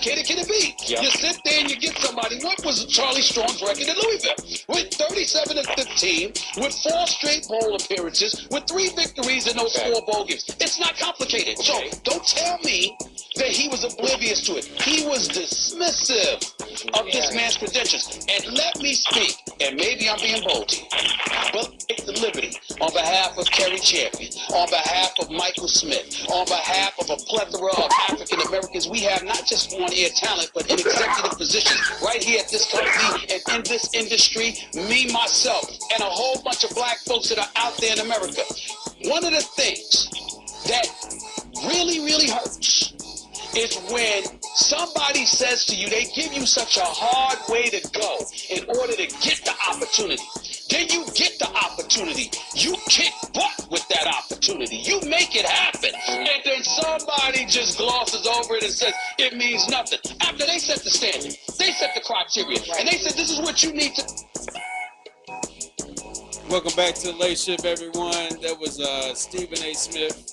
complicated can it be? Yep. You sit there and you get somebody. What was Charlie Strong's record in Louisville? With 37-15, with 4 straight bowl appearances, with 3 victories and those 4 bowl games. It's not complicated. So don't tell me that he was oblivious to it. He was dismissive of this man's credentials. And let me speak, and maybe I'm being bold here, but take the liberty on behalf of Kerry Champion, on behalf of Michael Smith, on behalf of a plethora of African Americans we have, not just on-air talent, but in executive positions right here at this company and in this industry, me, myself, and a whole bunch of black folks that are out there in America. One of the things that really, really hurts is when somebody says to you, they give you such a hard way to go in order to get the opportunity. Then you get the opportunity. You kick butt with that opportunity. You make it happen. And then somebody just glosses over it and says it means nothing. After they set the standard, they set the criteria, and they said this is what you need to. Welcome back to the Late Shift, everyone. That was Stephen A. Smith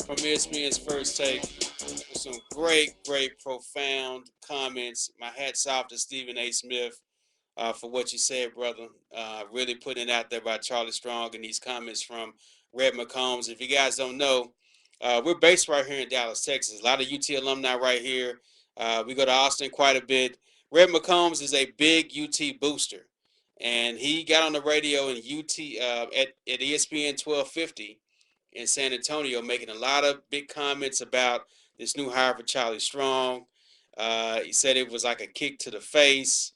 from ESPN's First Take. Some great, profound comments. My hat's off to Stephen A. Smith for what you said, brother. Really putting it out there by Charlie Strong and these comments from Red McCombs. If you guys don't know, we're based right here in Dallas, Texas. A lot of UT alumni right here. We go to Austin quite a bit. Red McCombs is a big UT booster. And he got on the radio in UT at ESPN 1250 in San Antonio, making a lot of big comments about this new hire for Charlie Strong. He said it was like a kick to the face.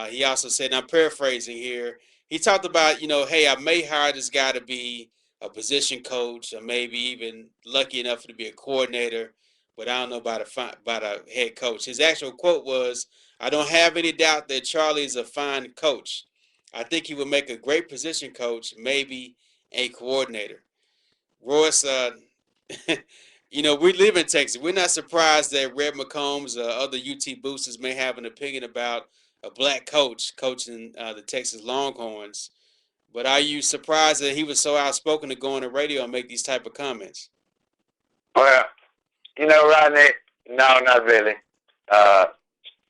He also said, and I'm paraphrasing here, he talked about, hey, I may hire this guy to be a position coach or maybe even lucky enough to be a coordinator, but I don't know about a head coach. His actual quote was, I don't have any doubt that Charlie is a fine coach. I think he would make a great position coach, maybe a coordinator. Royce, we live in Texas. We're not surprised that Red McCombs or other UT boosters may have an opinion about a black coach coaching the Texas Longhorns. But are you surprised that he was so outspoken to go on the radio and make these type of comments? Well, Rodney, no, not really.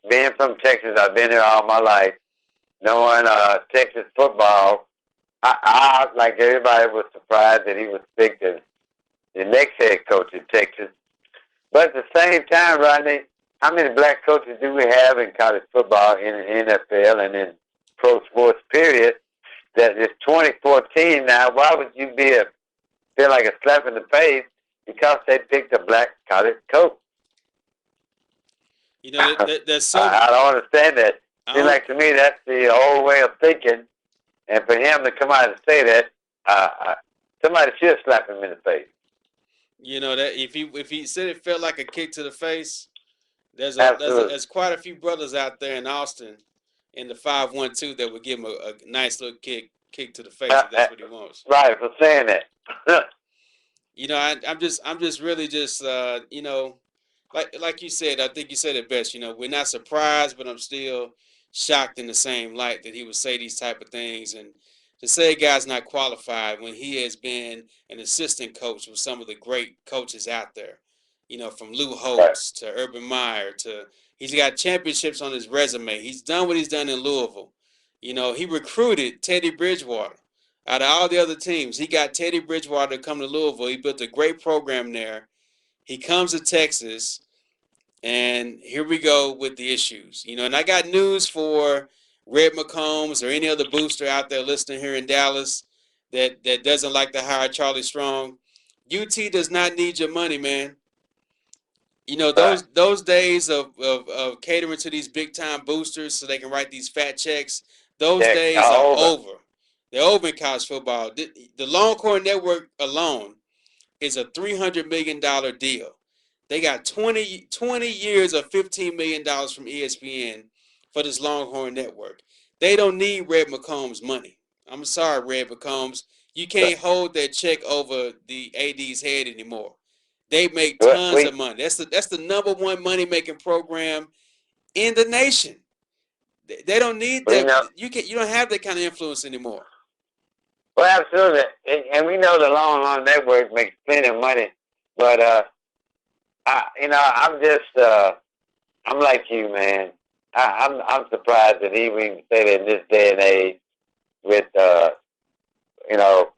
Being from Texas, I've been here all my life. Knowing Texas football, I, like everybody, was surprised that he was picked as the next head coach in Texas. But at the same time, Rodney, how many black coaches do we have in college football, in the NFL, and in pro sports, period? That it's 2014 now. Why would you feel like a slap in the face because they picked a black college coach? There's so I don't understand that. Seems like to me that's the old way of thinking, and for him to come out and say that, somebody should slap him in the face. That if he said it felt like a kick to the face, there's quite a few brothers out there in Austin in the 512 that would give him a nice little kick to the face if that's what he wants. Right, for saying that. I'm just really just like you said, I think you said it best. We're not surprised, but I'm still shocked in the same light that he would say these type of things, and to say a guy's not qualified when he has been an assistant coach with some of the great coaches out there, from Lou Holtz to Urban Meyer he's got championships on his resume. He's done what he's done in Louisville. He recruited Teddy Bridgewater out of all the other teams. He got Teddy Bridgewater to come to Louisville. He built a great program there. He comes to Texas, and here we go with the issues. And I got news for Red McCombs or any other booster out there listening here in Dallas that doesn't like to hire Charlie Strong. UT does not need your money, man. Those days of catering to these big-time boosters so they can write these fat checks, those days are over. They're over in college football. The Longhorn Network alone is a $300 million deal. They got 20 years of $15 million from ESPN for this Longhorn Network. They don't need Red McCombs' money. I'm sorry, Red McCombs. You can't hold that check over the AD's head anymore. They make tons of money. That's the number one money-making program in the nation. They don't need that. You don't have that kind of influence anymore. Well, absolutely. And we know the Longhorn Network makes plenty of money. But, I'm just I'm like you, man. I'm surprised that even we can say that in this day and age, with you know,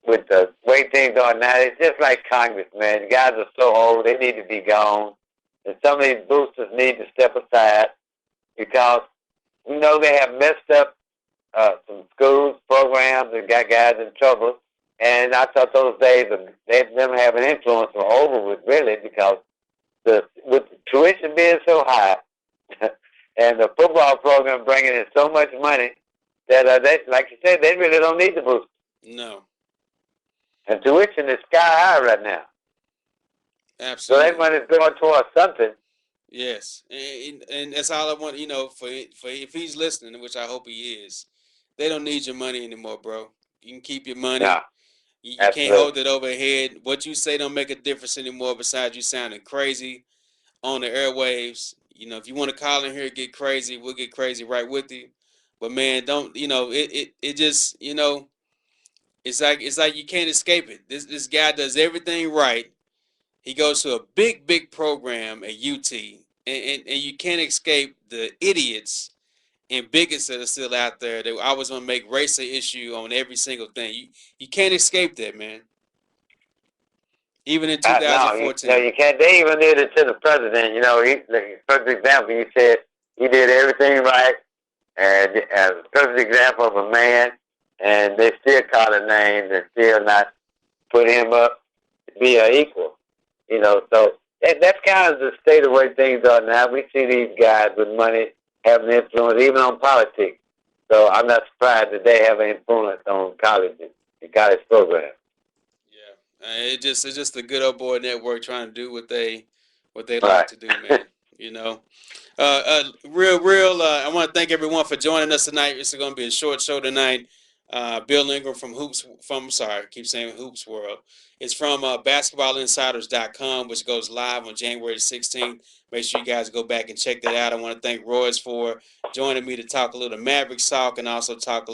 with the way things are now, it's just like Congress, man. The guys are so old; they need to be gone, and some of these boosters need to step aside because we know they have messed up some schools, programs, and got guys in trouble. And I thought those days of them having influence were over with, really, because with the tuition being so high and the football program bringing in so much money that they, like you said, they really don't need the boost. No. And tuition is sky high right now. So Absolutely. that money's going towards something. Yes, and that's all I want. For if he's listening, which I hope he is, they don't need your money anymore, bro. You can keep your No, money. You can't absolutely. hold it overhead. What you say don't make a difference anymore. Besides you sounding crazy on the airwaves. If you want to call in here and get crazy, we'll get crazy right with you. But man, don't it just it's like you can't escape it. This guy does everything right. He goes to a big program at UT, and you can't escape the idiots and bigots that are still out there that always want to make race an issue on every single thing. You can't escape that, man. Even in No, no, 2014. you can't. They even did it to the president. The perfect example. You said he did everything right, and as a perfect example of a man, and they still call him names and still not put him up to be an equal. So that's kind of the state of where things are now. We see these guys with money having influence even on politics. So I'm not surprised that they have an influence on colleges and college programs. Yeah, it's just the good old boy network trying to do what they like Right. to do, man. You know. Real. I want to thank everyone for joining us tonight. It's going to be a short show tonight. Bill Ingram from Hoops. Sorry, I keep saying Hoops World. It's from BasketballInsiders.com, which goes live on January 16th. Make sure you guys go back and check that out. I want to thank Royce for joining me to talk a little Mavericks talk and also talk a